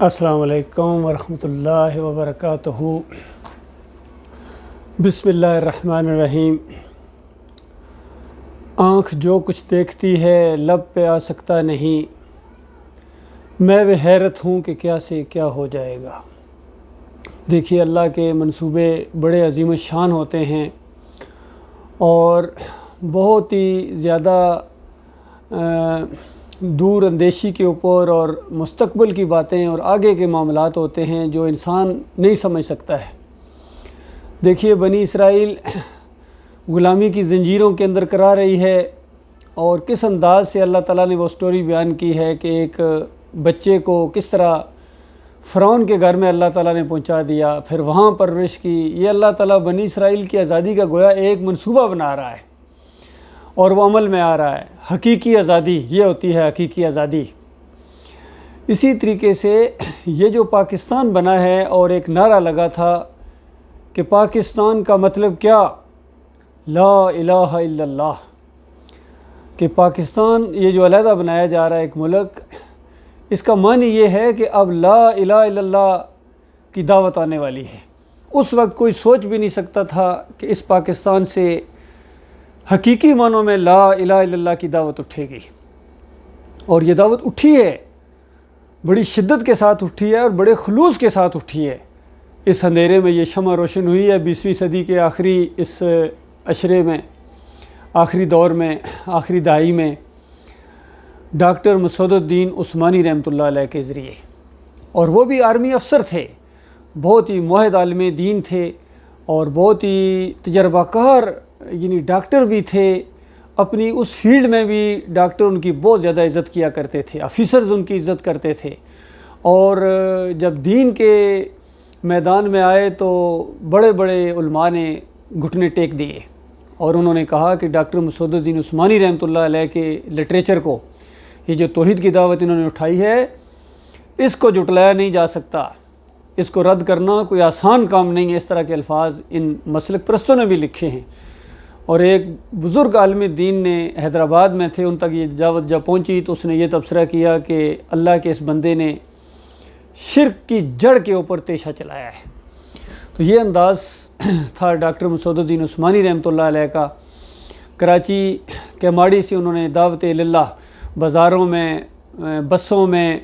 السلام علیکم ورحمۃ اللہ وبرکاتہ۔ بسم اللہ الرحمن الرحیم۔ آنکھ جو کچھ دیکھتی ہے لب پہ آ سکتا نہیں، میں وہ حیرت ہوں کہ کیا سے کیا ہو جائے گا۔ دیکھیے، اللہ کے منصوبے بڑے عظیم الشان ہوتے ہیں اور بہت ہی زیادہ دور اندیشی کے اوپر اور مستقبل کی باتیں اور آگے کے معاملات ہوتے ہیں جو انسان نہیں سمجھ سکتا ہے۔ دیکھیے، بنی اسرائیل غلامی کی زنجیروں کے اندر کرا رہی ہے، اور کس انداز سے اللہ تعالیٰ نے وہ سٹوری بیان کی ہے کہ ایک بچے کو کس طرح فرعون کے گھر میں اللہ تعالیٰ نے پہنچا دیا، پھر وہاں پرورش کی۔ یہ اللہ تعالیٰ بنی اسرائیل کی آزادی کا گویا ایک منصوبہ بنا رہا ہے اور وہ عمل میں آ رہا ہے۔ حقیقی آزادی یہ ہوتی ہے، حقیقی آزادی۔ اسی طریقے سے یہ جو پاکستان بنا ہے اور ایک نعرہ لگا تھا کہ پاکستان کا مطلب کیا؟ لا الہ الا اللہ، کہ پاکستان یہ جو علیحدہ بنایا جا رہا ہے ایک ملک، اس کا معنی یہ ہے کہ اب لا الہ الا اللہ کی دعوت آنے والی ہے۔ اس وقت کوئی سوچ بھی نہیں سکتا تھا کہ اس پاکستان سے حقیقی معنوں میں لا الہ الا اللہ کی دعوت اٹھے گی، اور یہ دعوت اٹھی ہے، بڑی شدت کے ساتھ اٹھی ہے اور بڑے خلوص کے ساتھ اٹھی ہے۔ اس اندھیرے میں یہ شمع روشن ہوئی ہے 20ویں صدی کے آخری اس عشرے میں، آخری دور میں، آخری دہائی میں، ڈاکٹر مسعود الدین عثمانی رحمۃ اللہ علیہ کے ذریعے۔ اور وہ بھی آرمی افسر تھے، بہت ہی موحد عالم دین تھے اور بہت ہی تجربہ کار یعنی ڈاکٹر بھی تھے۔ اپنی اس فیلڈ میں بھی ڈاکٹر ان کی بہت زیادہ عزت کیا کرتے تھے، آفیسرز ان کی عزت کرتے تھے، اور جب دین کے میدان میں آئے تو بڑے بڑے علماء نے گھٹنے ٹیک دیے، اور انہوں نے کہا کہ ڈاکٹر مسعود الدین عثمانی رحمۃ اللہ علیہ کے لٹریچر کو، یہ جو توحید کی دعوت انہوں نے اٹھائی ہے، اس کو جھٹلایا نہیں جا سکتا، اس کو رد کرنا کوئی آسان کام نہیں ہے۔ اس طرح کے الفاظ ان مسلک پرستوں نے بھی لکھے ہیں، اور ایک بزرگ عالم دین نے حیدرآباد میں تھے، ان تک یہ دعوت جب پہنچی تو اس نے یہ تبصرہ کیا کہ اللہ کے اس بندے نے شرک کی جڑ کے اوپر تیشہ چلایا ہے۔ تو یہ انداز تھا ڈاکٹر مسعود الدین عثمانی رحمۃ اللہ علیہ کا۔ کراچی کے ماڑی سے انہوں نے دعوت اللہ بازاروں میں، بسوں میں،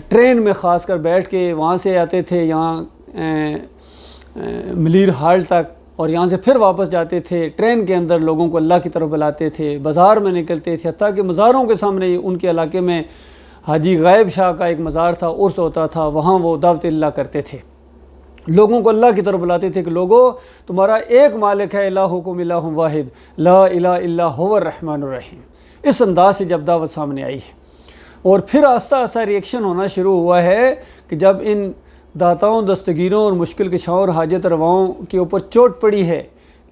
ٹرین میں خاص کر بیٹھ کے وہاں سے آتے تھے یہاں ملیر ہال تک، اور یہاں سے پھر واپس جاتے تھے۔ ٹرین کے اندر لوگوں کو اللہ کی طرف بلاتے تھے، بازار میں نکلتے تھے، حتیٰ کہ مزاروں کے سامنے ان کے علاقے میں حاجی غائب شاہ کا ایک مزار تھا، عرس ہوتا تھا، وہاں وہ دعوت اللہ کرتے تھے، لوگوں کو اللہ کی طرف بلاتے تھے کہ لوگوں، تمہارا ایک مالک ہے، الہکم الہ واحد لا الہ الا هو الرحمن الرحیم۔ اس انداز سے جب دعوت سامنے آئی ہے، اور پھر آہستہ آہستہ ریئیکشن ہونا شروع ہوا ہے کہ جب ان داتاؤں، دستگیروں اور مشکل کشاؤں اور حاجت رواؤں کے اوپر چوٹ پڑی ہے،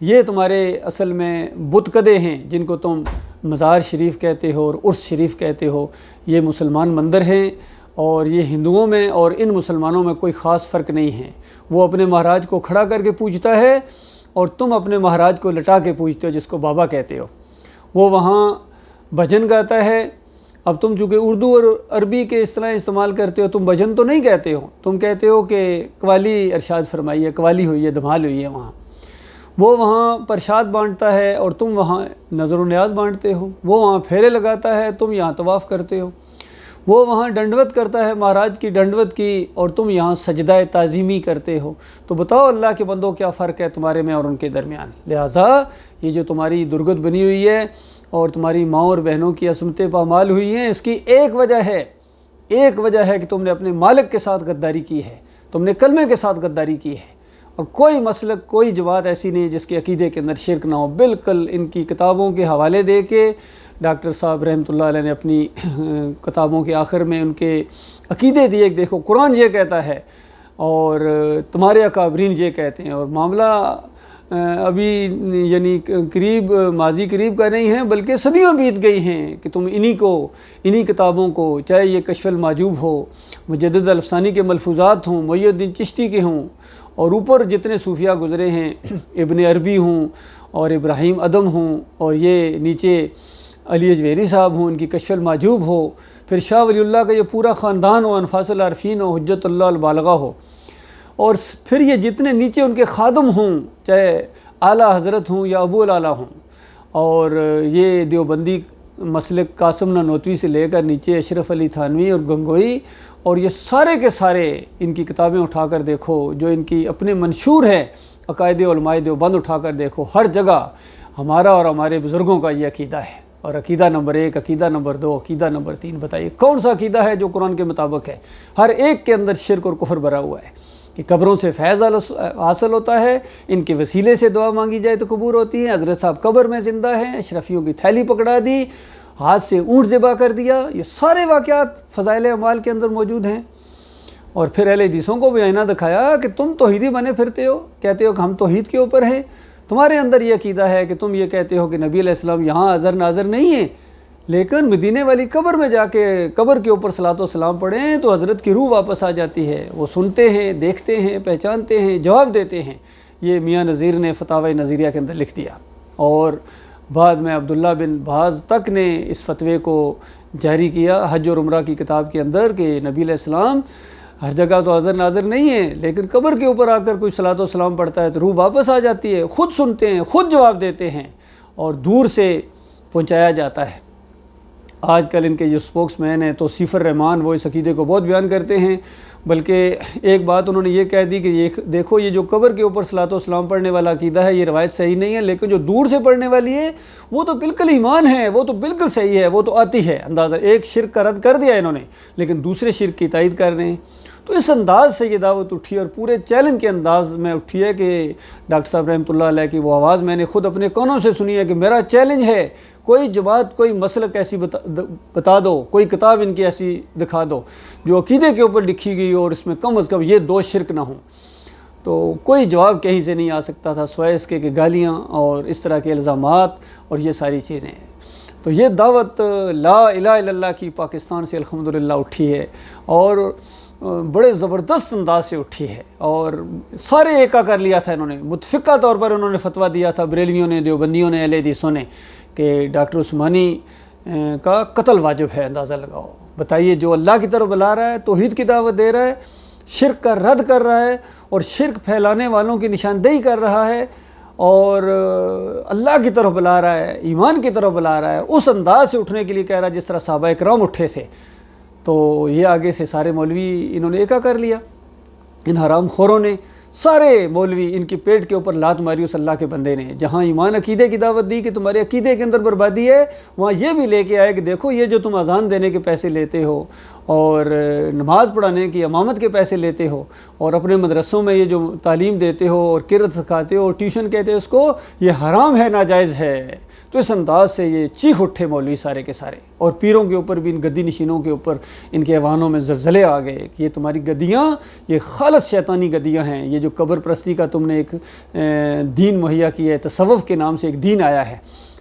یہ تمہارے اصل میں بت کدے ہیں جن کو تم مزار شریف کہتے ہو اور عرس شریف کہتے ہو، یہ مسلمان مندر ہیں، اور یہ ہندوؤں میں اور ان مسلمانوں میں کوئی خاص فرق نہیں ہے۔ وہ اپنے مہاراج کو کھڑا کر کے پوجتا ہے، اور تم اپنے مہاراج کو لٹا کے پوجتے ہو، جس کو بابا کہتے ہو۔ وہ وہاں بھجن گاتا ہے، اب تم چونکہ اردو اور عربی کے اس طرح استعمال کرتے ہو، تم بھجن تو نہیں کہتے ہو، تم کہتے ہو کہ قوالی ارشاد فرمائی ہے، قوالی ہوئی ہے، دھمال ہوئی ہے وہاں۔ وہ وہاں پرشاد بانٹتا ہے اور تم وہاں نظر و نیاز بانٹتے ہو۔ وہ وہاں پھیرے لگاتا ہے، تم یہاں طواف کرتے ہو۔ وہ وہاں ڈنڈوت کرتا ہے، مہاراج کی ڈنڈوت کی، اور تم یہاں سجدہ تعظیمی کرتے ہو۔ تو بتاؤ اللہ کے بندوں، کیا فرق ہے تمہارے میں اور ان کے درمیان؟ لہٰذا یہ جو تمہاری درگت بنی ہوئی ہے اور تمہاری ماں اور بہنوں کی عصمتیں پامال ہوئی ہیں، اس کی ایک وجہ ہے کہ تم نے اپنے مالک کے ساتھ غداری کی ہے، تم نے کلمے کے ساتھ غداری کی ہے، اور کوئی مسلک، کوئی جماعت ایسی نہیں جس کے عقیدے کے اندر شرک نہ ہو۔ بالکل ان کی کتابوں کے حوالے دے کے ڈاکٹر صاحب رحمۃ اللہ علیہ نے اپنی کتابوں کے آخر میں ان کے عقیدے دیے کہ دیکھو قرآن یہ کہتا ہے اور تمہارے اکابرین یہ کہتے ہیں، اور معاملہ ابھی یعنی ماضی قریب کا نہیں ہے، بلکہ صدیوں بیت گئی ہیں کہ تم انہی کتابوں کو، چاہے یہ کشف المحجوب ہو، مجدد الافسانی کے ملفوظات ہوں، محی الدین چشتی کے ہوں، اور اوپر جتنے صوفیہ گزرے ہیں، ابن عربی ہوں اور ابراہیم ادم ہوں، اور یہ نیچے علی اجویری صاحب ہوں، ان کی کشف المحجوب ہو، پھر شاہ ولی اللہ کا یہ پورا خاندان ہو، انفاس العارفین ہو، حجت اللہ البالغہ ہو، اور پھر یہ جتنے نیچے ان کے خادم ہوں، چاہے اعلیٰ حضرت ہوں یا ابو الاعلیٰ ہوں، اور یہ دیوبندی مسلک قاسم نانوتوی سے لے کر نیچے اشرف علی تھانوی اور گنگوئی، اور یہ سارے کے سارے ان کی کتابیں اٹھا کر دیکھو جو ان کی اپنے منشور ہے، عقائد علماء دیوبند اٹھا کر دیکھو، ہر جگہ ہمارا اور ہمارے بزرگوں کا یہ عقیدہ ہے، اور عقیدہ نمبر 1، عقیدہ نمبر 2، عقیدہ نمبر 3، بتائیے کون سا عقیدہ ہے جو قرآن کے مطابق ہے؟ ہر ایک کے اندر شرک اور کفر بھرا ہوا ہے کہ قبروں سے فیض حاصل ہوتا ہے، ان کے وسیلے سے دعا مانگی جائے تو قبول ہوتی ہے، حضرت صاحب قبر میں زندہ ہیں، اشرفیوں کی تھیلی پکڑا دی، ہاتھ سے اونٹ ذبح کر دیا، یہ سارے واقعات فضائل اعمال کے اندر موجود ہیں۔ اور پھر اہل حدیثوں کو بھی آئینہ دکھایا کہ تم توحیدی بنے پھرتے ہو، کہتے ہو کہ ہم توحید کے اوپر ہیں، تمہارے اندر یہ عقیدہ ہے کہ تم یہ کہتے ہو کہ نبی علیہ السلام یہاں حاضر ناظر نہیں ہیں، لیکن مدینے والی قبر میں جا کے قبر کے اوپر صلاۃ و سلام پڑھیں تو حضرت کی روح واپس آ جاتی ہے، وہ سنتے ہیں، دیکھتے ہیں، پہچانتے ہیں، جواب دیتے ہیں۔ یہ میاں نذیر نے فتاوی نظریہ کے اندر لکھ دیا، اور بعد میں عبداللہ بن باز تک نے اس فتوے کو جاری کیا حج اور عمرہ کی کتاب کے اندر کہ نبی علیہ السلام ہر جگہ تو حاضر ناظر نہیں ہے، لیکن قبر کے اوپر آ کر کوئی صلاۃ و سلام پڑھتا ہے تو روح واپس آ جاتی ہے، خود سنتے ہیں، خود جواب دیتے ہیں، اور دور سے پہنچایا جاتا ہے۔ آج کل ان کے جو سپوکس مین ہیں توصیف الرحمان، وہ اس عقیدے کو بہت بیان کرتے ہیں، بلکہ ایک بات انہوں نے یہ کہہ دی کہ یہ دیکھو یہ جو قبر کے اوپر صلاۃ و سلام پڑھنے والا عقیدہ ہے یہ روایت صحیح نہیں ہے، لیکن جو دور سے پڑھنے والی ہے وہ تو بالکل ایمان ہے، وہ تو بالکل صحیح ہے، وہ تو آتی ہے اندازہ۔ ایک شرک کا رد کر دیا انہوں نے، لیکن دوسرے شرک کی تائید کر رہے ہیں۔ تو اس انداز سے یہ دعوت اٹھی اور پورے چیلنج کے انداز میں اٹھی ہے کہ ڈاکٹر صاحب رحمۃ اللہ علیہ کی وہ آواز میں نے خود اپنے کانوں سے سنی ہے کہ میرا چیلنج ہے، کوئی جماعت، کوئی مسلک ایسی بتا دو، کوئی کتاب ان کی ایسی دکھا دو جو عقیدے کے اوپر لکھی گئی اور اس میں کم از کم یہ 2 شرک نہ ہوں۔ تو کوئی جواب کہیں سے نہیں آ سکتا تھا سوائے اس کے کہ گالیاں اور اس طرح کے الزامات اور یہ ساری چیزیں ہیں۔ تو یہ دعوت لا الہ الا اللہ کی پاکستان سے الحمدللہ اٹھی ہے، اور بڑے زبردست انداز سے اٹھی ہے، اور سارے ایکا کر لیا تھا انہوں نے، متفقہ طور پر انہوں نے فتویٰ دیا تھا، بریلویوں نے، دیوبندیوں نے، اہل حدیثوں نے، کہ ڈاکٹر عثمانی کا قتل واجب ہے۔ اندازہ لگاؤ، بتائیے جو اللہ کی طرف بلا رہا ہے، توحید کی دعوت دے رہا ہے، شرک کا رد کر رہا ہے اور شرک پھیلانے والوں کی نشاندہی کر رہا ہے، اور اللہ کی طرف بلا رہا ہے، ایمان کی طرف بلا رہا ہے، اس انداز سے اٹھنے کے لیے کہہ رہا ہے جس طرح صحابہ کرام اٹھے تھے، تو یہ آگے سے سارے مولوی انہوں نے ایکا کر لیا۔ ان حرام خوروں نے، سارے مولوی ان کی پیٹ کے اوپر لات ماری اس اللہ کے بندے نے۔ جہاں ایمان عقیدے کی دعوت دی کہ تمہارے عقیدے کے اندر بربادی ہے، وہاں یہ بھی لے کے آئے کہ دیکھو یہ جو تم اذان دینے کے پیسے لیتے ہو اور نماز پڑھانے کی امامت کے پیسے لیتے ہو اور اپنے مدرسوں میں یہ جو تعلیم دیتے ہو اور قرأت سکھاتے ہو اور ٹیوشن کہتے ہو اس کو، یہ حرام ہے، ناجائز ہے۔ تو اس انداز سے یہ چیخ اٹھے مولوی سارے کے سارے، اور پیروں کے اوپر بھی، ان گدی نشینوں کے اوپر ان کے ایوانوں میں زلزلے آ گئے کہ یہ تمہاری گدیاں یہ خالص شیطانی گدیاں ہیں، یہ جو قبر پرستی کا تم نے ایک دین مہیا کیا ہے، تصوف کے نام سے ایک دین آیا ہے،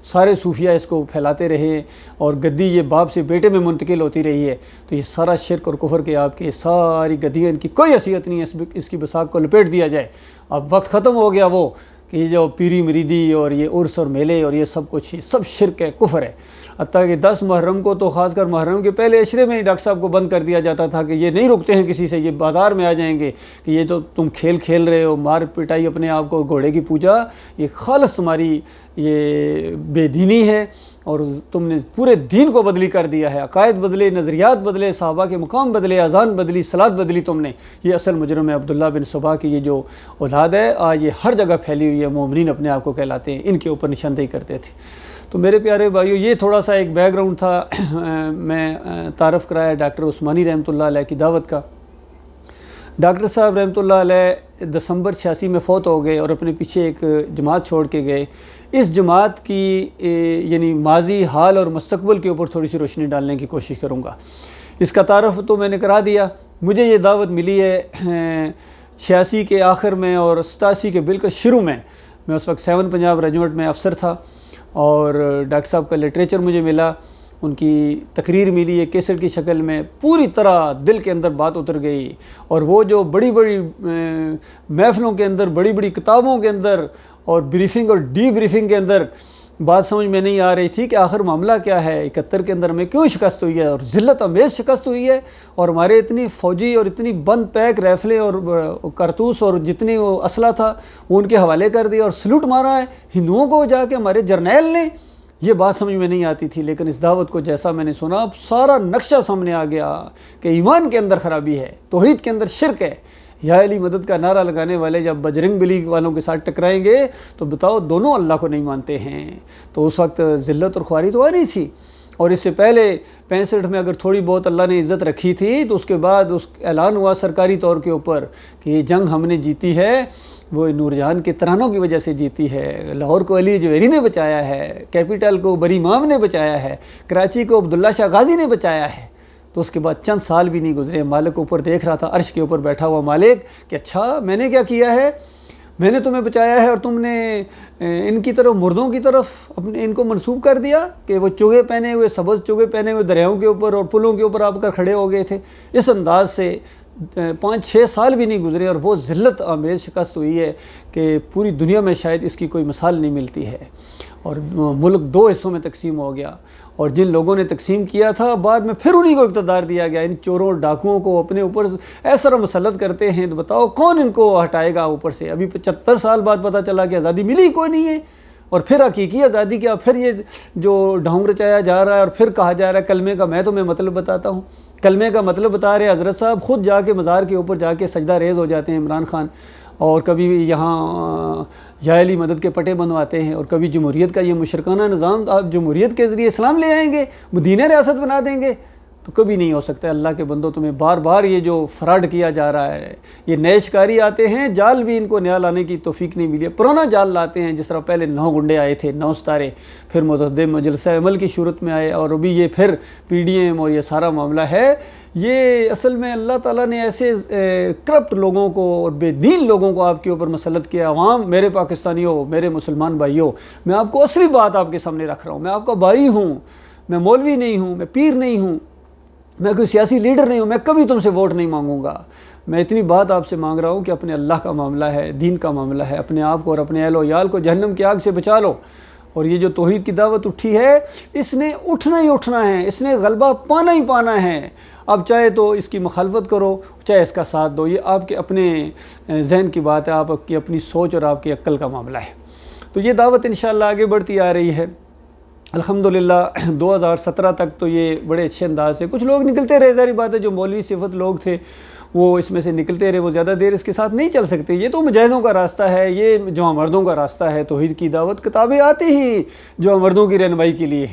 سارے صوفیہ اس کو پھیلاتے رہے اور گدی یہ باپ سے بیٹے میں منتقل ہوتی رہی ہے، تو یہ سارا شرک اور کفر کے آپ کے ساری گدیاں، ان کی کوئی حیثیت نہیں ہے، اس کی بساق کو لپیٹ دیا جائے۔ اب وقت ختم ہو گیا وہ کہ یہ جو پیری مریدی اور یہ عرس اور میلے اور یہ سب کچھ، یہ سب شرک ہے، کفر ہے۔ حتیٰ کہ 10 محرم کو تو خاص کر محرم کے پہلے عشرے میں ہی ڈاکٹر صاحب کو بند کر دیا جاتا تھا کہ یہ نہیں رکتے ہیں کسی سے، یہ بازار میں آ جائیں گے کہ یہ تو تم کھیل رہے ہو، مار پٹائی اپنے آپ کو، گھوڑے کی پوجا، یہ خالص تمہاری یہ بے دینی ہے، اور تم نے پورے دین کو بدلی کر دیا ہے، عقائد بدلے، نظریات بدلے، صحابہ کے مقام بدلے، اذان بدلی، صلاۃ بدلی تم نے۔ یہ اصل مجرم ہے عبداللہ بن صبا کی یہ جو اولاد ہے، آج یہ ہر جگہ پھیلی ہوئی ہے، مومنین اپنے آپ کو کہلاتے ہیں، ان کے اوپر نشاندہی کرتے تھے۔ تو میرے پیارے بھائیو، یہ تھوڑا سا ایک بیک گراؤنڈ تھا، میں تعارف کرایا ڈاکٹر عثمانی رحمۃ اللہ علیہ کی دعوت کا۔ ڈاکٹر صاحب رحمۃ اللہ علیہ دسمبر 86 میں فوت ہو گئے اور اپنے پیچھے ایک جماعت چھوڑ کے گئے۔ اس جماعت کی یعنی ماضی، حال اور مستقبل کے اوپر تھوڑی سی روشنی ڈالنے کی کوشش کروں گا۔ اس کا تعارف تو میں نے کرا دیا۔ مجھے یہ دعوت ملی ہے 86 کے آخر میں اور 87 کے بالکل شروع میں اس وقت 7 پنجاب ریجمنٹ میں افسر تھا، اور ڈاکٹر صاحب کا لٹریچر مجھے ملا، ان کی تقریر ملی ہے کیسٹ کی شکل میں، پوری طرح دل کے اندر بات اتر گئی، اور وہ جو بڑی بڑی محفلوں کے اندر، بڑی بڑی کتابوں کے اندر اور بریفنگ اور ڈی بریفنگ کے اندر بات سمجھ میں نہیں آ رہی تھی کہ آخر معاملہ کیا ہے، 71 کے اندر ہمیں کیوں شکست ہوئی ہے، اور ذلت امیز شکست ہوئی ہے، اور ہمارے اتنی فوجی اور اتنی بند پیک ریفلیں اور کارتوس اور جتنی وہ اسلحہ تھا وہ ان کے حوالے کر دیا اور سلوٹ مارا ہے ہندوؤں کو جا کے ہمارے جرنیل نے۔ یہ بات سمجھ میں نہیں آتی تھی، لیکن اس دعوت کو جیسا میں نے سنا اب سارا نقشہ سامنے آ گیا کہ ایمان کے اندر خرابی ہے، توحید کے اندر شرک ہے۔ یا علی مدد کا نعرہ لگانے والے جب بجرنگ بلی والوں کے ساتھ ٹکرائیں گے تو بتاؤ دونوں اللہ کو نہیں مانتے ہیں، تو اس وقت ذلت اور خواری تو آ رہی تھی۔ اور اس سے پہلے 65 میں اگر تھوڑی بہت اللہ نے عزت رکھی تھی تو اس کے بعد اس اعلان ہوا سرکاری طور کے اوپر کہ یہ جنگ ہم نے جیتی ہے، وہ نور جہان کے ترانوں کی وجہ سے جیتی ہے۔ لاہور کو علی جوہری نے بچایا ہے، کیپٹل کو بری امام نے بچایا ہے، کراچی کو عبداللہ شاہ غازی نے بچایا ہے۔ تو اس کے بعد چند سال بھی نہیں گزرے، مالک اوپر دیکھ رہا تھا، عرش کے اوپر بیٹھا ہوا مالک کہ اچھا میں نے کیا کیا ہے، میں نے تمہیں بچایا ہے اور تم نے ان کی طرف مردوں کی طرف ان کو منسوب کر دیا کہ وہ چوگے پہنے ہوئے، سبز چوگے پہنے ہوئے دریاؤں کے اوپر اور پلوں کے اوپر آپ کر کھڑے ہو گئے تھے۔ اس انداز سے 5-6 سال بھی نہیں گزرے اور وہ ذلت آمیز شکست ہوئی ہے کہ پوری دنیا میں شاید اس کی کوئی مثال نہیں ملتی ہے۔ اور ملک 2 حصوں میں تقسیم ہو گیا، اور جن لوگوں نے تقسیم کیا تھا بعد میں پھر انہی کو اقتدار دیا گیا۔ ان چوروں اور ڈاکوؤں کو اپنے اوپر ایسا مسلط کرتے ہیں تو بتاؤ کون ان کو ہٹائے گا اوپر سے۔ ابھی 75 سال بعد پتہ چلا کہ آزادی ملی کوئی نہیں ہے، اور پھر حقیقی آزادی کیا، پھر یہ جو ڈھونگ رچایا جا رہا ہے اور پھر کہا جا رہا ہے کلمے کا۔ میں تمہیں مطلب بتاتا ہوں، کلمے کا مطلب بتا رہے حضرت صاحب، خود جا کے مزار کے اوپر جا کے سجدہ ریز ہو جاتے ہیں عمران خان، اور کبھی یہاں یا علی مدد کے پٹے بنواتے ہیں، اور کبھی جمہوریت کا یہ مشرکانہ نظام آپ جمہوریت کے ذریعے اسلام لے آئیں گے، مدینہ ریاست بنا دیں گے، تو کبھی نہیں ہو سکتا۔ اللہ کے بندوں تمہیں بار بار یہ جو فراڈ کیا جا رہا ہے، یہ نئے شکاری آتے ہیں، جال بھی ان کو نیا لانے کی توفیق نہیں ملی ہے، پرانا جال لاتے ہیں۔ جس طرح پہلے 9 گنڈے آئے تھے، 9 ستارے، پھر متعدد مجلسہ عمل کی صورت میں آئے، اور ابھی یہ پھر PDM اور یہ سارا معاملہ ہے۔ یہ اصل میں اللہ تعالیٰ نے ایسے کرپٹ لوگوں کو اور بے دین لوگوں کو آپ کے اوپر مسلط کیا۔ عوام، میرے پاکستانیوں، میرے مسلمان بھائیوں، میں آپ کو اصلی بات آپ کے سامنے رکھ رہا ہوں، میں آپ کا بھائی ہوں، میں مولوی نہیں ہوں، میں پیر نہیں ہوں، میں کوئی سیاسی لیڈر نہیں ہوں، میں کبھی تم سے ووٹ نہیں مانگوں گا۔ میں اتنی بات آپ سے مانگ رہا ہوں کہ اپنے اللہ کا معاملہ ہے، دین کا معاملہ ہے، اپنے آپ کو اور اپنے اہل و عیال کو جہنم کی آگ سے بچا لو۔ اور یہ جو توحید کی دعوت اٹھی ہے، اس نے اٹھنا ہی اٹھنا ہے، اس نے غلبہ پانا ہی پانا ہے۔ اب چاہے تو اس کی مخالفت کرو، چاہے اس کا ساتھ دو، یہ آپ کے اپنے ذہن کی بات ہے، آپ کی اپنی سوچ اور آپ کی عقل کا معاملہ ہے۔ تو یہ دعوت انشاءاللہ آگے بڑھتی آ رہی ہے الحمدللہ۔ 2017 تک تو یہ بڑے اچھے انداز سے کچھ لوگ نکلتے رہے، ظاہری بات ہے جو مولوی صفت لوگ تھے وہ اس میں سے نکلتے رہے، وہ زیادہ دیر اس کے ساتھ نہیں چل سکتے۔ یہ تو مجاہدوں کا راستہ ہے، یہ جو مردوں کا راستہ ہے، توحید کی دعوت کتابیں آتی ہی جو مردوں کی رہنمائی کے لیے۔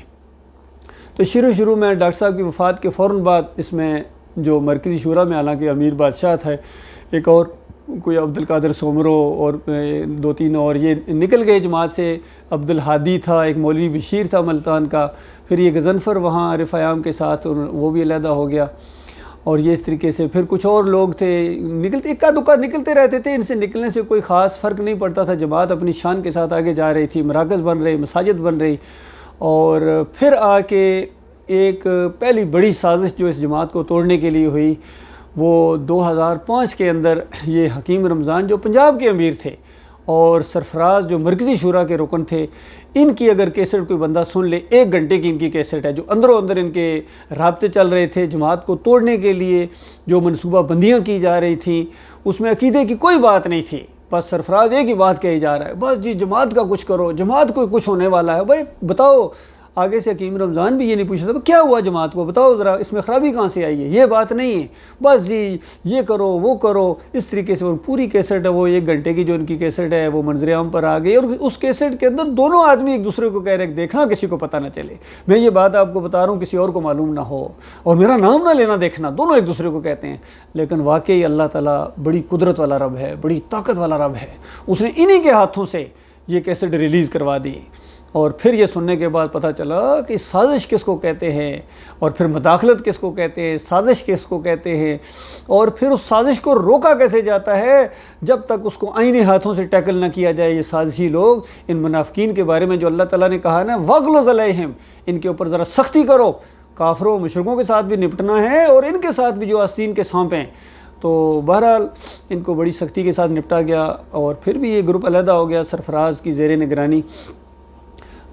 تو شروع میں ڈاکٹر صاحب کی وفات کے فوراً بعد اس میں جو مرکزی شورا میں حالانکہ امیر بادشاہ تھا، ایک اور کوئی عبدالقادر سومرو اور 2-3 اور یہ نکل گئے جماعت سے، عبدالہادی تھا، ایک مولوی بشیر تھا ملتان کا، پھر یہ غضنفر وہاں عارف عیام کے ساتھ وہ بھی علیحدہ ہو گیا، اور یہ اس طریقے سے پھر کچھ اور لوگ تھے نکلتے، اکا دکا نکلتے رہتے تھے۔ ان سے نکلنے سے کوئی خاص فرق نہیں پڑتا تھا، جماعت اپنی شان کے ساتھ آگے جا رہی تھی، مراکز بن رہے، مساجد بن رہی۔ اور پھر آ کے ایک پہلی بڑی سازش جو اس جماعت کو توڑنے کے لیے ہوئی وہ 2005 کے اندر یہ حکیم رمضان جو پنجاب کے امیر تھے اور سرفراز جو مرکزی شورا کے رکن تھے، ان کی اگر کیسٹ کوئی بندہ سن لے، 1 گھنٹے کی ان کی کیسٹ ہے، جو اندروں اندر ان کے رابطے چل رہے تھے جماعت کو توڑنے کے لیے، جو منصوبہ بندیاں کی جا رہی تھیں، اس میں عقیدے کی کوئی بات نہیں تھی، بس سرفراز ایک ہی بات کہی جا رہا ہے، بس جی جماعت کا کچھ کرو، جماعت کو کچھ ہونے والا ہے۔ بھائی بتاؤ، آگے سے حکیم رمضان بھی یہ نہیں پوچھ رہا تھا کیا ہوا جماعت کو، بتاؤ ذرا اس میں خرابی کہاں سے آئی ہے، یہ بات نہیں ہے، بس جی یہ کرو وہ کرو، اس طریقے سے۔ اور پوری کیسٹ ہے وہ 1 گھنٹے کی جو ان کی کیسٹ ہے وہ منظر عام پر آ گئی، اور اس کیسٹ کے اندر دونوں آدمی ایک دوسرے کو کہہ رہے ہیں دیکھنا کسی کو پتہ نہ چلے، میں یہ بات آپ کو بتا رہا ہوں کسی اور کو معلوم نہ ہو، اور میرا نام نہ لینا دیکھنا، دونوں ایک دوسرے کو کہتے ہیں۔ لیکن واقعی اللہ تعالیٰ بڑی قدرت والا رب ہے، بڑی طاقت والا رب ہے، اس نے انہی کے ہاتھوں سے یہ کیسٹ ریلیز کروا دی۔ اور پھر یہ سننے کے بعد پتہ چلا کہ سازش کس کو کہتے ہیں، اور پھر مداخلت کس کو کہتے ہیں، سازش کس کو کہتے ہیں، اور پھر اس سازش کو روکا کیسے جاتا ہے جب تک اس کو آئینی ہاتھوں سے ٹیکل نہ کیا جائے۔ یہ سازشی لوگ، ان منافقین کے بارے میں جو اللہ تعالیٰ نے کہا نا وَغْلُظْ عَلَيْهِمْ، ان کے اوپر ذرا سختی کرو، کافروں مشرکوں کے ساتھ بھی نپٹنا ہے اور ان کے ساتھ بھی جو آستین کے سانپ ہیں۔ تو بہرحال ان کو بڑی سختی کے ساتھ نپٹا گیا، اور پھر بھی یہ گروپ علیحدہ ہو گیا سرفراز کی زیر نگرانی۔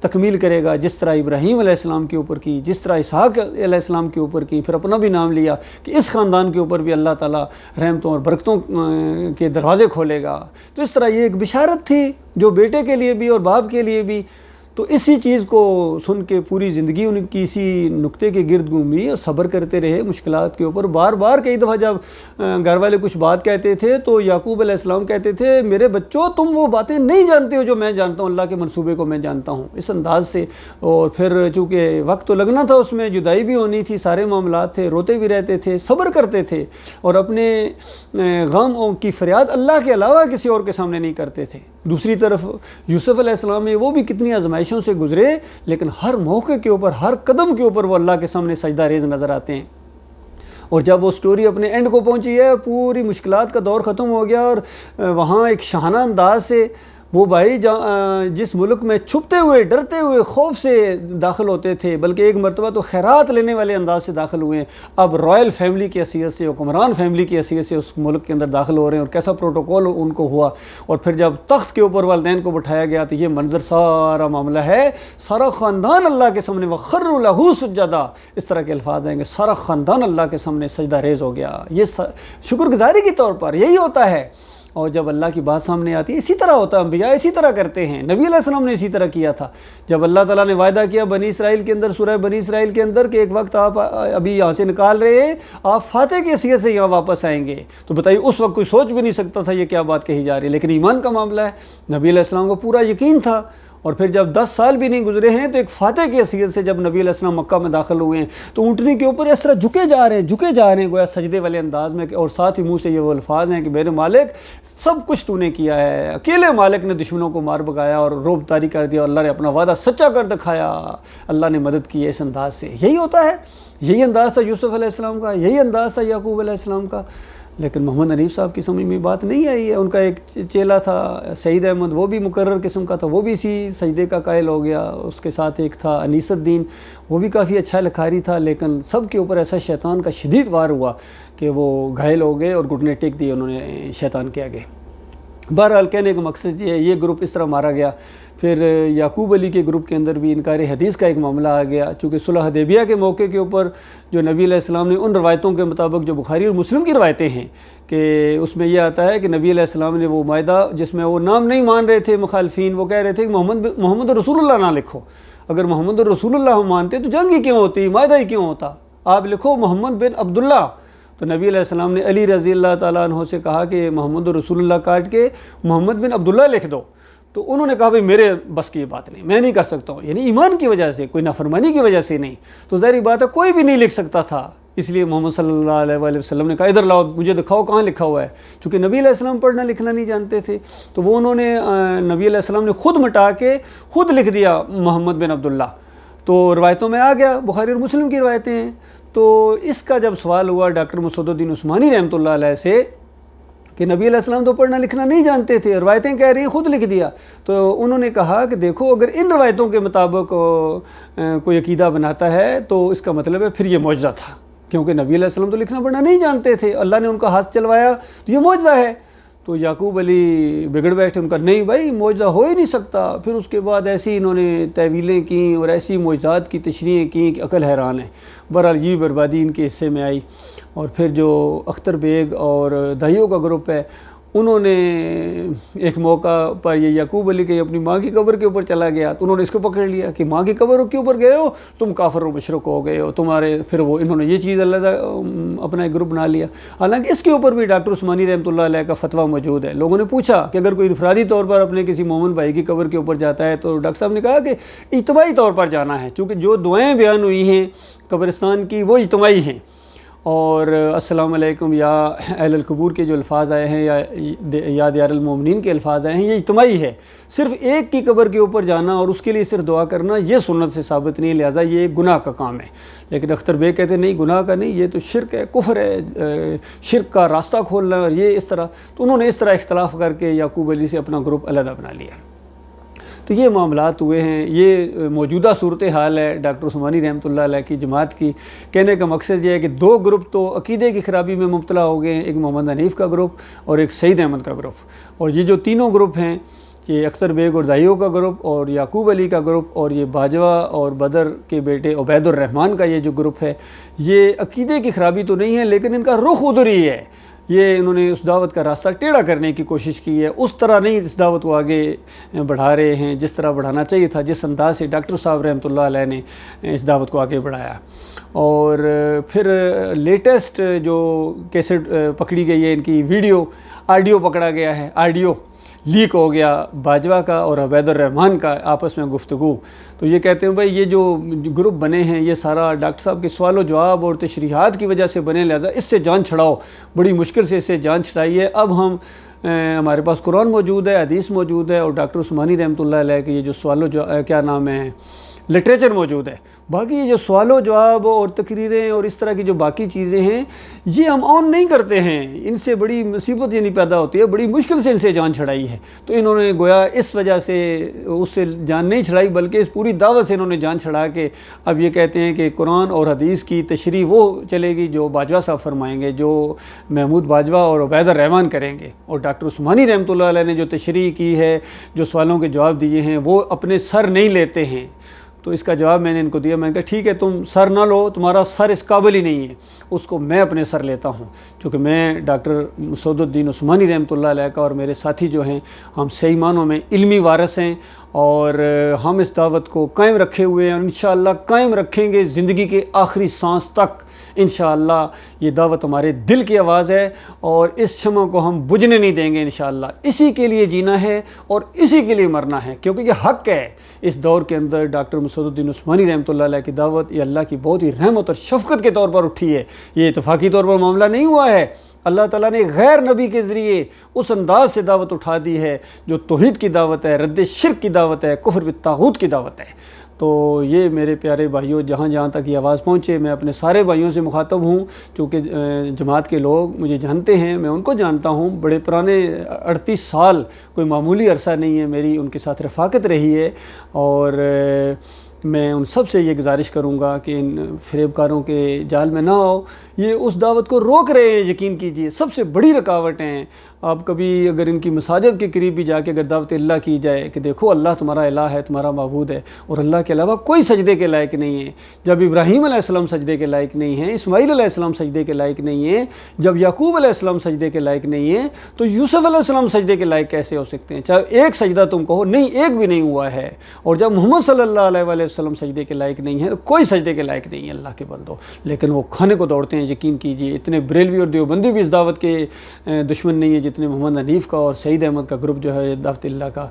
تکمیل کرے گا، جس طرح ابراہیم علیہ السلام کے اوپر کی، جس طرح اسحاق علیہ السلام کے اوپر کی، پھر اپنا بھی نام لیا کہ اس خاندان کے اوپر بھی اللہ تعالیٰ رحمتوں اور برکتوں کے دروازے کھولے گا۔ تو اس طرح یہ ایک بشارت تھی جو بیٹے کے لیے بھی اور باپ کے لیے بھی۔ تو اسی چیز کو سن کے پوری زندگی ان کی اسی نقطے کے گرد گھومی اور صبر کرتے رہے مشکلات کے اوپر۔ بار بار کئی دفعہ جب گھر والے کچھ بات کہتے تھے تو یعقوب علیہ السلام کہتے تھے میرے بچوں تم وہ باتیں نہیں جانتے ہو جو میں جانتا ہوں، اللہ کے منصوبے کو میں جانتا ہوں، اس انداز سے۔ اور پھر چونکہ وقت تو لگنا تھا، اس میں جدائی بھی ہونی تھی، سارے معاملات تھے، روتے بھی رہتے تھے، صبر کرتے تھے اور اپنے غم کی فریاد اللہ کے علاوہ کسی اور کے سامنے نہیں کرتے تھے۔ دوسری طرف یوسف علیہ السلام میں وہ بھی کتنی آزمائشوں سے گزرے، لیکن ہر موقع کے اوپر، ہر قدم کے اوپر وہ اللہ کے سامنے سجدہ ریز نظر آتے ہیں۔ اور جب وہ سٹوری اپنے اینڈ کو پہنچی ہے، پوری مشکلات کا دور ختم ہو گیا اور وہاں ایک شاہانہ انداز سے وہ بھائی جس ملک میں چھپتے ہوئے، ڈرتے ہوئے، خوف سے داخل ہوتے تھے، بلکہ ایک مرتبہ تو خیرات لینے والے انداز سے داخل ہوئے ہیں، اب رائل فیملی کی حیثیت سے، حکمران فیملی کی حیثیت سے اس ملک کے اندر داخل ہو رہے ہیں، اور کیسا پروٹوکول ان کو ہوا۔ اور پھر جب تخت کے اوپر والدین کو بٹھایا گیا تو یہ منظر، سارا معاملہ ہے، سارا خاندان اللہ کے سامنے وَخَرُّوا لَهُ سُجَّدًا، اس طرح کے الفاظ آئیں گے، سارا خاندان اللہ کے سامنے سجدہ ریز ہو گیا۔ یہ شکر گزاری کے طور پر یہی ہوتا ہے۔ اور جب اللہ کی بات سامنے آتی ہے اسی طرح ہوتا ہے، انبیاء اسی طرح کرتے ہیں، نبی علیہ السلام نے اسی طرح کیا تھا۔ جب اللہ تعالیٰ نے وعدہ کیا بنی اسرائیل کے اندر، سورہ بنی اسرائیل کے اندر، کہ ایک وقت آپ ابھی یہاں سے نکال رہے ہیں، آپ فاتح کی حیثیت سے یہاں واپس آئیں گے، تو بتائیے اس وقت کوئی سوچ بھی نہیں سکتا تھا یہ کیا بات کہی جا رہی ہے، لیکن ایمان کا معاملہ ہے، نبی علیہ السلام کو پورا یقین تھا۔ اور پھر جب 10 سال بھی نہیں گزرے ہیں تو ایک فاتح کی حیثیت سے جب نبی علیہ السلام مکہ میں داخل ہوئے ہیں تو اونٹنی کے اوپر اس طرح جھکے جا رہے ہیں گویا سجدے والے انداز میں، اور ساتھ ہی منہ سے یہ وہ الفاظ ہیں کہ میرے مالک سب کچھ تو نے کیا ہے، اکیلے مالک نے دشمنوں کو مار بگایا اور روب طاری کر دیا، اور اللہ نے اپنا وعدہ سچا کر دکھایا، اللہ نے مدد کی ہے اس انداز سے۔ یہی ہوتا ہے، یہی انداز تھا یوسف علیہ السلام کا، یہی انداز تھا یعقوب علیہ السلام کا۔ لیکن محمد حنیف صاحب کی سمجھ میں بات نہیں آئی ہے۔ ان کا ایک چیلا تھا سعید احمد، وہ بھی مقرر قسم کا تھا، وہ بھی اسی سجدے کا قائل ہو گیا۔ اس کے ساتھ ایک تھا انیس الدین، وہ بھی کافی اچھا لکھاری تھا، لیکن سب کے اوپر ایسا شیطان کا شدید وار ہوا کہ وہ گھائل ہو گئے اور گھٹنے ٹیک دیے انہوں نے شیطان کے آگے۔ بہرحال کہنے کا مقصد یہ ہے، یہ گروپ اس طرح مارا گیا۔ پھر یعقوب علی کے گروپ کے اندر بھی انکار حدیث کا ایک معاملہ آ گیا، چونکہ صلح حدیبیہ کے موقع کے اوپر جو نبی علیہ السلام نے ان روایتوں کے مطابق جو بخاری اور مسلم کی روایتیں ہیں کہ اس میں یہ آتا ہے کہ نبی علیہ السلام نے وہ معاہدہ جس میں وہ نام نہیں مان رہے تھے مخالفین، وہ کہہ رہے تھے کہ محمد رسول اللہ نہ لکھو، اگر محمد رسول اللہ ہم مانتے تو جنگ ہی کیوں ہوتی، معاہدہ ہی کیوں ہوتا، آپ لکھو محمد بن عبداللہ۔ تو نبی علیہ السلام نے علی رضی اللہ تعالیٰ عنہ سے کہا کہ محمد رسول اللہ کاٹ کے محمد بن عبداللہ لکھ دو، تو انہوں نے کہا بھائی میرے بس کی بات نہیں، میں نہیں کر سکتا ہوں، یعنی ایمان کی وجہ سے، کوئی نافرمانی کی وجہ سے نہیں، تو ظاہری بات ہے کوئی بھی نہیں لکھ سکتا تھا، اس لیے محمد صلی اللہ علیہ وآلہ وسلم نے کہا ادھر لاؤ مجھے دکھاؤ کہاں لکھا ہوا ہے، چونکہ نبی علیہ السلام پڑھنا لکھنا نہیں جانتے تھے، تو وہ انہوں نے نبی علیہ السلام نے خود مٹا کے خود لکھ دیا محمد بن عبداللہ، تو روایتوں میں آ گیا، بخاری اور مسلم کی روایتیں ہیں۔ تو اس کا جب سوال ہوا ڈاکٹر مسعود الدین عثمانی رحمۃ اللہ علیہ سے کہ نبی علیہ السلام تو پڑھنا لکھنا نہیں جانتے تھے، روایتیں کہہ رہی ہیں خود لکھ دیا، تو انہوں نے کہا کہ دیکھو اگر ان روایتوں کے مطابق کوئی عقیدہ بناتا ہے تو اس کا مطلب ہے پھر یہ معجزہ تھا، کیونکہ نبی علیہ السلام تو لکھنا پڑھنا نہیں جانتے تھے، اللہ نے ان کا ہاتھ چلوایا تو یہ معجزہ ہے۔ تو یعقوب علی بگڑ بیٹھے، ان کا نہیں بھائی معجزہ ہو ہی نہیں سکتا۔ پھر اس کے بعد ایسی انہوں نے تحویلیں کیں اور ایسی معجزات کی تشریحیں کیں کہ عقل حیران ہے۔ بہرحال یہ بربادی ان کے حصے میں آئی۔ اور پھر جو اختر بیگ اور دائیوں کا گروپ ہے، انہوں نے ایک موقع پر یہ یعقوب علی کے اپنی ماں کی قبر کے اوپر چلا گیا تو انہوں نے اس کو پکڑ لیا کہ ماں کی قبر کے اوپر گئے ہو تم کافر و مشرک ہو گئے ہو تمہارے، پھر وہ انہوں نے یہ چیز اللہ اپنا ایک گروپ بنا لیا۔ حالانکہ اس کے اوپر بھی ڈاکٹر عثمانی رحمۃ اللہ علیہ کا فتویٰ موجود ہے۔ لوگوں نے پوچھا کہ اگر کوئی انفرادی طور پر اپنے کسی مومن بھائی کی قبر کے اوپر جاتا ہے تو ڈاکٹر صاحب نے کہا کہ اجتماعی طور پر جانا ہے، چونکہ جو دعائیں بیان ہوئی ہیں قبرستان کی وہ اجتماعی ہیں، اور السلام علیکم یا اہل القبور کے جو الفاظ آئے ہیں یا دیار المومنین کے الفاظ آئے ہیں یہ اجتماعی ہے۔ صرف ایک کی قبر کے اوپر جانا اور اس کے لیے صرف دعا کرنا یہ سنت سے ثابت نہیں، لہٰذا یہ گناہ کا کام ہے۔ لیکن اختر بیگ کہتے ہیں نہیں گناہ کا نہیں، یہ تو شرک ہے، کفر ہے، شرک کا راستہ کھولنا، اور یہ اس طرح، تو انہوں نے اس طرح اختلاف کر کے یعقوب علی سے اپنا گروپ علیحدہ بنا لیا۔ تو یہ معاملات ہوئے ہیں، یہ موجودہ صورتحال ہے ڈاکٹر عثمانی رحمۃ اللہ علیہ کی جماعت کی۔ کہنے کا مقصد یہ ہے کہ دو گروپ تو عقیدے کی خرابی میں مبتلا ہو گئے ہیں، ایک محمد حنیف کا گروپ اور ایک سعید احمد کا گروپ، اور یہ جو تینوں گروپ ہیں یہ اختر بیگ اور دائیوں کا گروپ اور یعقوب علی کا گروپ اور یہ باجوہ اور بدر کے بیٹے عبید الرحمن کا یہ جو گروپ ہے، یہ عقیدے کی خرابی تو نہیں ہے لیکن ان کا رخ ادھر ہی ہے۔ یہ انہوں نے اس دعوت کا راستہ ٹیڑھا کرنے کی کوشش کی ہے، اس طرح نہیں اس دعوت کو آگے بڑھا رہے ہیں جس طرح بڑھانا چاہیے تھا، جس انداز سے ڈاکٹر صاحب رحمۃ اللہ علیہ نے اس دعوت کو آگے بڑھایا۔ اور پھر لیٹسٹ جو کیسٹ پکڑی گئی ہے، ان کی ویڈیو آڈیو پکڑا گیا ہے، آڈیو لیک ہو گیا باجوہ کا اور عبید الرحمن کا آپس میں گفتگو۔ تو یہ کہتے ہیں بھائی یہ جو گروپ بنے ہیں یہ سارا ڈاکٹر صاحب کے سوال و جواب اور تشریحات کی وجہ سے بنے، لہذا اس سے جان چھڑاؤ، بڑی مشکل سے اس سے جان چھڑائی ہے۔ اب ہمارے پاس قرآن موجود ہے، حدیث موجود ہے اور ڈاکٹر عثمانی رحمۃ اللہ علیہ کے یہ جو سوال و کیا نام ہے لٹریچر موجود ہے۔ باقی یہ جو سوال و جواب اور تقریریں اور اس طرح کی جو باقی چیزیں ہیں یہ ہم آن نہیں کرتے ہیں، ان سے بڑی مصیبت یہ نہیں پیدا ہوتی ہے، بڑی مشکل سے ان سے جان چھڑائی ہے۔ تو انہوں نے گویا اس وجہ سے اس سے جان نہیں چھڑائی بلکہ اس پوری دعوت سے انہوں نے جان چھڑا کے اب یہ کہتے ہیں کہ قرآن اور حدیث کی تشریح وہ چلے گی جو باجوہ صاحب فرمائیں گے، جو محمود باجوہ اور عبید الرحمن کریں گے، اور ڈاکٹر عثمانی رحمۃ اللہ علیہ نے جو تشریح کی ہے، جو سوالوں کے جواب دیے ہیں، وہ اپنے سر نہیں لیتے ہیں۔ تو اس کا جواب میں نے ان کو دیا، میں نے کہا ٹھیک ہے تم سر نہ لو، تمہارا سر اس قابل ہی نہیں ہے، اس کو میں اپنے سر لیتا ہوں، چونکہ میں ڈاکٹر مسعود الدین عثمانی رحمۃ اللہ علیہ کا اور میرے ساتھی جو ہیں ہم صحیح معنوں میں علمی وارث ہیں، اور ہم اس دعوت کو قائم رکھے ہوئے ہیں اور انشاءاللہ قائم رکھیں گے زندگی کے آخری سانس تک۔ انشاءاللہ یہ دعوت ہمارے دل کی آواز ہے اور اس شمع کو ہم بجھنے نہیں دیں گے انشاءاللہ۔ اسی کے لیے جینا ہے اور اسی کے لیے مرنا ہے، کیونکہ یہ حق ہے۔ اس دور کے اندر ڈاکٹر مسعود الدین عثمانی رحمۃ اللہ علیہ کی دعوت یہ اللہ کی بہت ہی رحمت اور شفقت کے طور پر اٹھی ہے، یہ اتفاقی طور پر معاملہ نہیں ہوا ہے۔ اللہ تعالیٰ نے غیر نبی کے ذریعے اس انداز سے دعوت اٹھا دی ہے جو توحید کی دعوت ہے، رد شرک کی دعوت ہے، کفر بالطاغوت کی دعوت ہے۔ تو یہ میرے پیارے بھائیوں، جہاں جہاں تک یہ آواز پہنچے، میں اپنے سارے بھائیوں سے مخاطب ہوں، چونکہ جماعت کے لوگ مجھے جانتے ہیں، میں ان کو جانتا ہوں، بڑے پرانے 38 سال کوئی معمولی عرصہ نہیں ہے، میری ان کے ساتھ رفاقت رہی ہے، اور میں ان سب سے یہ گزارش کروں گا کہ ان فریب کاروں کے جال میں نہ آؤ۔ یہ اس دعوت کو روک رہے ہیں، یقین کیجئے، سب سے بڑی رکاوٹ ہیں۔ آپ کبھی اگر ان کی مساجد کے قریب بھی جا کے اگر دعوت اللہ کی جائے کہ دیکھو اللہ تمہارا الہ ہے، تمہارا معبود ہے، اور اللہ کے علاوہ کوئی سجدے کے لائق نہیں ہے، جب ابراہیم علیہ السلام سجدے کے لائق نہیں ہیں، اسماعیل علیہ السلام سجدے کے لائق نہیں ہیں، جب یعقوب علیہ السلام سجدے کے لائق نہیں ہیں، تو یوسف علیہ السلام سجدے کے لائق کیسے ہو سکتے ہیں؟ چاہے ایک سجدہ تم کہو، نہیں ایک بھی نہیں ہوا ہے، اور جب محمد صلی اللہ علیہ وآلہ وسلم سجدے کے لائق نہیں ہے تو کوئی سجدے کے لائق نہیں ہے اللہ کے بندو، لیکن وہ کھانے کو دوڑتے ہیں۔ یقین کیجئے اتنے بریلوی اور دیوبندی بھی اس دعوت کے دشمن نہیں ہیں جتنے محمد حنیف اور سعید احمد کا گروپ جو ہے دعوت اللہ کا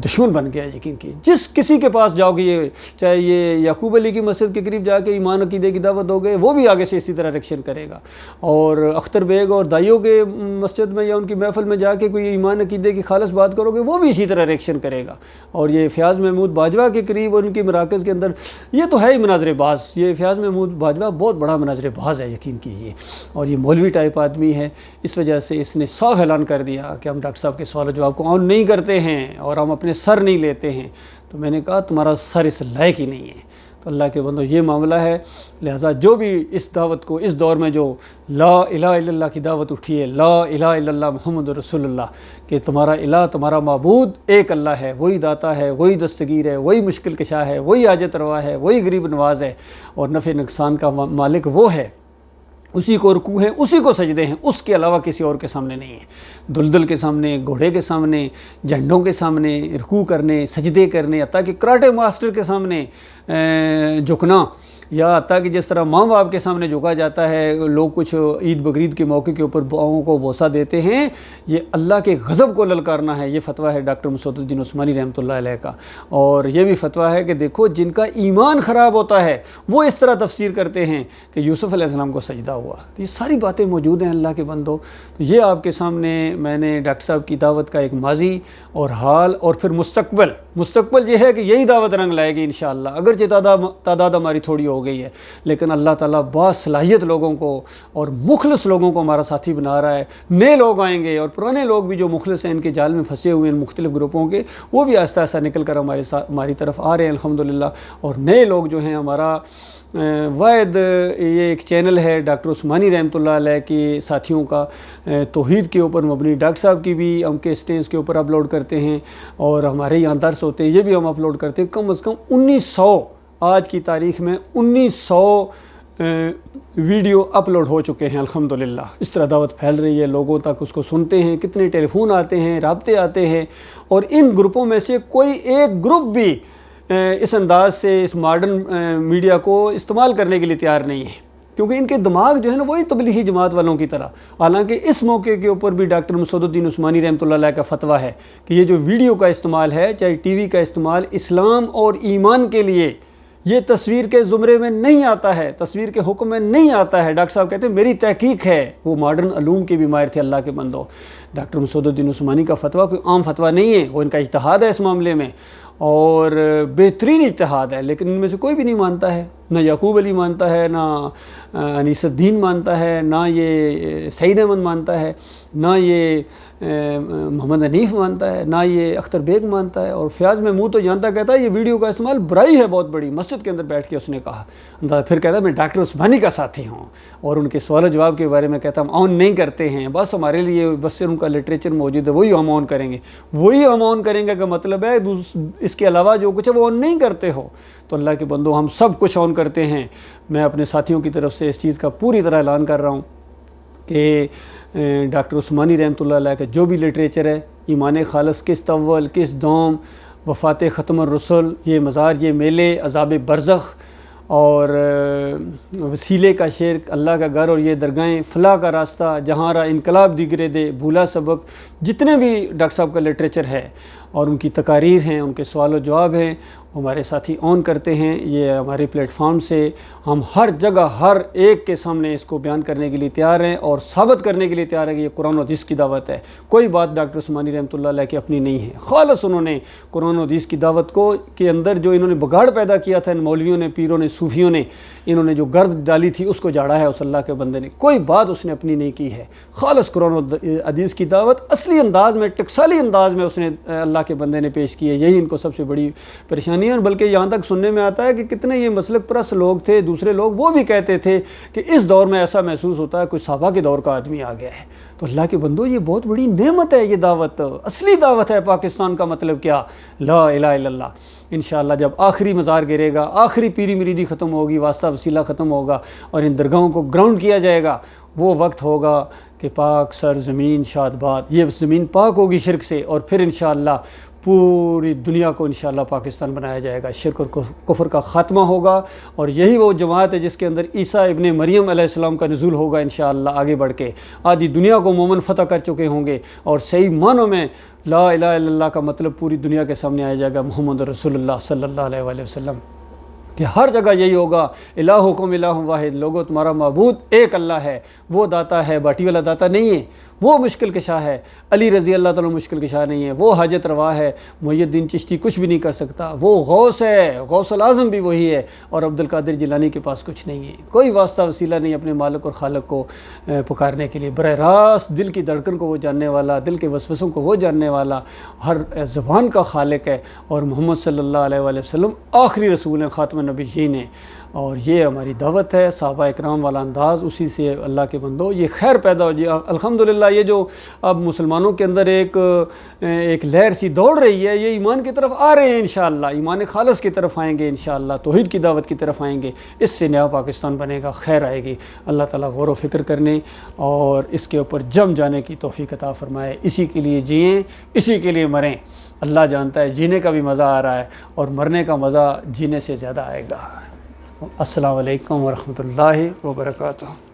دشمن بن گیا ہے۔ یقین کی جس کسی کے پاس جاؤ گے، چاہے یہ یعقوب علی کی مسجد کے قریب جا کے ایمان عقیدے کی دعوت دو گے، وہ بھی آگے سے اسی طرح ریئیکشن کرے گا، اور اختر بیگ اور دائیوں کے مسجد میں یا ان کی محفل میں جا کے کوئی ایمان عقیدے کی خالص بات کرو گے، وہ بھی اسی طرح ریئیکشن کرے گا۔ اور یہ فیاض محمود باجوہ کے قریب اور ان کے مراکز کے اندر یہ تو ہے ہی مناظر باز، یہ فیاض محمود باجوہ بہت بڑا مناظر باز ہے، یقین کیجیے، اور یہ مولوی ٹائپ آدمی ہے، اس وجہ سے اس نے صاف اعلان کر دیا کہ ہم ڈاکٹر صاحب کے سوال و جواب کو آن نہیں کرتے ہیں اور ہم اپنے سر نہیں لیتے ہیں۔ تو میں نے کہا تمہارا سر اس لائق ہی نہیں ہے۔ تو اللہ کے بندو یہ معاملہ ہے، لہٰذا جو بھی اس دعوت کو اس دور میں جو لا الہ الا اللہ کی دعوت اٹھی ہے، لا الہ الا اللہ محمد رسول اللہ، کہ تمہارا الہ، تمہارا معبود ایک اللہ ہے، وہی داتا ہے، وہی دستگیر ہے، وہی مشکل کشا ہے، وہی حاجت روا ہے، وہی غریب نواز ہے، اور نفع نقصان کا مالک وہ ہے، اسی کو رکوع ہے، اسی کو سجدے ہیں، اس کے علاوہ کسی اور کے سامنے نہیں ہے۔ دلدل کے سامنے، گھوڑے کے سامنے، جھنڈوں کے سامنے رکوع کرنے، سجدے کرنے، حتیٰ کہ کراٹے ماسٹر کے سامنے جھکنا، یا حتیٰ کہ جس طرح ماں باپ کے سامنے جھکا جاتا ہے، لوگ کچھ عید بقرعید کے موقع کے اوپر باؤں کو بوسہ دیتے ہیں، یہ اللہ کے غضب کو للکارنا ہے۔ یہ فتویٰ ہے ڈاکٹر مسعود الدین عثمانی رحمۃ اللہ علیہ کا، اور یہ بھی فتویٰ ہے کہ دیکھو جن کا ایمان خراب ہوتا ہے وہ اس طرح تفسیر کرتے ہیں کہ یوسف علیہ السلام کو سجدہ ہوا۔ یہ ساری باتیں موجود ہیں اللہ کے بندو۔ تو یہ آپ کے سامنے میں نے ڈاکٹر صاحب کی دعوت کا ایک ماضی اور حال اور پھر مستقبل یہ ہے کہ یہی دعوت رنگ لائے گی انشاءاللہ، اگرچہ تعداد ہماری تھوڑی ہو گئی ہے، لیکن اللہ تعالیٰ باصلاحیت لوگوں کو اور مخلص لوگوں کو ہمارا ساتھی بنا رہا ہے۔ نئے لوگ آئیں گے، اور پرانے لوگ بھی جو مخلص ہیں، ان کے جال میں پھنسے ہوئے ہیں مختلف گروپوں کے، وہ بھی آہستہ آہستہ نکل کر ہماری طرف آ رہے ہیں الحمدللہ، اور نئے لوگ جو ہیں ہمارا واحد یہ ایک چینل ہے ڈاکٹر عثمانی رحمۃ اللہ علیہ کے ساتھیوں کا، توحید کے اوپر مبنی، ڈاکٹر صاحب کی بھی ہم کیسٹیں اس کے اوپر اپلوڈ کرتے ہیں، اور ہمارے یہاں درس ہوتے ہیں، یہ بھی ہم اپلوڈ کرتے ہیں۔ کم از کم 1900 آج کی تاریخ میں 1900 ویڈیو اپلوڈ ہو چکے ہیں الحمدللہ۔ اس طرح دعوت پھیل رہی ہے، لوگوں تک اس کو سنتے ہیں، کتنے ٹیلی فون آتے ہیں، رابطے آتے ہیں، اور ان گروپوں میں سے کوئی ایک گروپ بھی اس انداز سے اس ماڈرن میڈیا کو استعمال کرنے کے لیے تیار نہیں ہے، کیونکہ ان کے دماغ جو ہے نا وہی تبلیغی جماعت والوں کی طرح۔ حالانکہ اس موقع کے اوپر بھی ڈاکٹر مسعود الدین عثمانی رحمۃ اللہ علیہ کا فتویٰ ہے کہ یہ جو ویڈیو کا استعمال ہے، چاہے ٹی وی کا استعمال، اسلام اور ایمان کے لیے یہ تصویر کے زمرے میں نہیں آتا ہے، تصویر کے حکم میں نہیں آتا ہے۔ ڈاکٹر صاحب کہتے ہیں میری تحقیق ہے، وہ ماڈرن علوم کے بھی ماہر تھے اللہ کے بندوں۔ ڈاکٹر مسعود الدین عثمانی کا فتویٰ کوئی عام فتویٰ نہیں ہے، وہ ان کا اجتہاد ہے اس معاملے میں، اور بہترین اجتہاد ہے، لیکن ان میں سے کوئی بھی نہیں مانتا ہے، نہ یعقوب علی مانتا ہے، نہ انیس الدین مانتا ہے، نہ یہ سعید احمد مانتا ہے، نہ یہ محمد حنیف مانتا ہے، نہ یہ اختر بیگ مانتا ہے، اور فیاض محمود تو جانتا کہتا ہے یہ ویڈیو کا استعمال برائی ہے بہت بڑی، مسجد کے اندر بیٹھ کے اس نے کہا۔ پھر کہتا ہے میں ڈاکٹر عثمانی کا ساتھی ہوں، اور ان کے سوال و جواب کے بارے میں کہتا ہم آن نہیں کرتے ہیں، بس ہمارے لیے بس ان کا لٹریچر موجود ہے، وہی ہم آن کریں گے، وہی ہم آن کریں گے کا مطلب ہے اس کے علاوہ جو کچھ ہے وہ آن نہیں کرتے ہو۔ تو اللہ کے بندو ہم سب کچھ آن کرتے ہیں۔ میں اپنے ساتھیوں کی طرف سے اس چیز کا پوری طرح اعلان کر رہا ہوں کہ ڈاکٹر عثمانی رحمۃ اللہ علیہ کا جو بھی لٹریچر ہے، ایمان خالص، قسط اول، قسط دوم، وفات ختم الرسل، یہ مزار، یہ میلے، عذاب برزخ، اور وسیلے کا شرک، اللہ کا گھر اور یہ درگاہیں، فلاح کا راستہ، جہاں را انقلاب دیگرے دے، بھولا سبق، جتنے بھی ڈاکٹر صاحب کا لٹریچر ہے اور ان کی تقاریر ہیں، ان کے سوال و جواب ہیں، ہمارے ساتھی آن کرتے ہیں۔ یہ ہمارے پلیٹ فارم سے ہم ہر جگہ ہر ایک کے سامنے اس کو بیان کرنے کے لیے تیار ہیں، اور ثابت کرنے کے لیے تیار ہیں کہ یہ قرآن و حدیث کی دعوت ہے۔ کوئی بات ڈاکٹر عثمانی رحمۃ اللہ علیہ کی اپنی نہیں ہے، خالص انہوں نے قرآن و حدیث کی دعوت کو کے اندر جو انہوں نے بگاڑ پیدا کیا تھا، ان مولویوں نے، پیروں نے، صوفیوں نے، انہوں نے جو گرد ڈالی تھی اس کو جاڑا ہے اس اللہ کے بندے نے۔ کوئی بات اس نے اپنی نہیں کی ہے، خالص قرآن و حدیث کی دعوت اصلی انداز میں، ٹکسالی انداز میں اس نے اللہ کے بندے نے پیش کی ہے۔ یہی ان کو سب سے بڑی پریشانی ہے، اور بلکہ یہاں تک سننے میں آتا ہے کہ کتنے یہ مسلک پرست لوگ تھے، دوسرے لوگ، وہ بھی کہتے تھے کہ اس دور میں ایسا محسوس ہوتا ہے کوئی صحابہ کے دور کا آدمی آ گیا ہے۔ تو اللہ کے بندو یہ بہت بڑی نعمت ہے، یہ دعوت اصلی دعوت ہے۔ پاکستان کا مطلب کیا؟ لا الہ الا اللہ۔ انشاءاللہ جب آخری مزار گرے گا، آخری پیری مریدی ختم ہوگی، واسطہ وسیلہ ختم ہوگا، اور ان درگاہوں کو گراؤنڈ کیا جائے گا، وہ وقت ہوگا کہ پاک سر زمین شاد باد، یہ زمین پاک ہوگی شرک سے، اور پھر انشاءاللہ پوری دنیا کو انشاءاللہ پاکستان بنایا جائے گا، شرک اور کفر کا خاتمہ ہوگا، اور یہی وہ جماعت ہے جس کے اندر عیسیٰ ابن مریم علیہ السلام کا نزول ہوگا انشاءاللہ آگے بڑھ کے، آدھی دنیا کو مومن فتح کر چکے ہوں گے، اور صحیح معنوں میں لا الہ الا اللہ کا مطلب پوری دنیا کے سامنے آیا جائے گا، محمد رسول اللہ صلی اللہ علیہ وآلہ وسلم، کہ ہر جگہ یہی ہوگا، الہکم الہ واحد، لوگو تمہارا معبود ایک اللہ ہے، وہ داتا ہے، باٹی والا داتا نہیں ہے، وہ مشکل کشا ہے، علی رضی اللہ تعالیٰ مشکل کشا نہیں ہے، وہ حاجت روا ہے، محی الدین چشتی کچھ بھی نہیں کر سکتا، وہ غوث ہے، غوث العظم بھی وہی ہے، اور عبد القادر جیلانی کے پاس کچھ نہیں ہے، کوئی واسطہ وسیلہ نہیں اپنے مالک اور خالق کو پکارنے کے لیے، براہ راست دل کی دھڑکن کو وہ جاننے والا، دل کے وسوسوں کو وہ جاننے والا، ہر زبان کا خالق ہے، اور محمد صلی اللہ علیہ وآلہ وسلم آخری رسول ہیں، خاتم النبیین ہیں، اور یہ ہماری دعوت ہے، صحابہ اکرام والا انداز، اسی سے اللہ کے بندو یہ خیر پیدا ہو جائے۔ الحمدللہ یہ جو اب مسلمانوں کے اندر ایک لہر سی دوڑ رہی ہے، یہ ایمان کی طرف آ رہے ہیں انشاءاللہ، ایمان خالص کی طرف آئیں گے انشاءاللہ، توحید کی دعوت کی طرف آئیں گے، اس سے نیا پاکستان بنے گا، خیر آئے گی۔ اللہ تعالیٰ غور و فکر کرنے اور اس کے اوپر جم جانے کی توفیق عطا فرمائے۔ اسی کے لیے جئیں، اسی کے لیے مریں۔ اللہ جانتا ہے جینے کا بھی مزہ آ رہا ہے، اور مرنے کا مزہ جینے سے زیادہ آئے گا۔ السلام علیکم ورحمۃ اللہ وبرکاتہ۔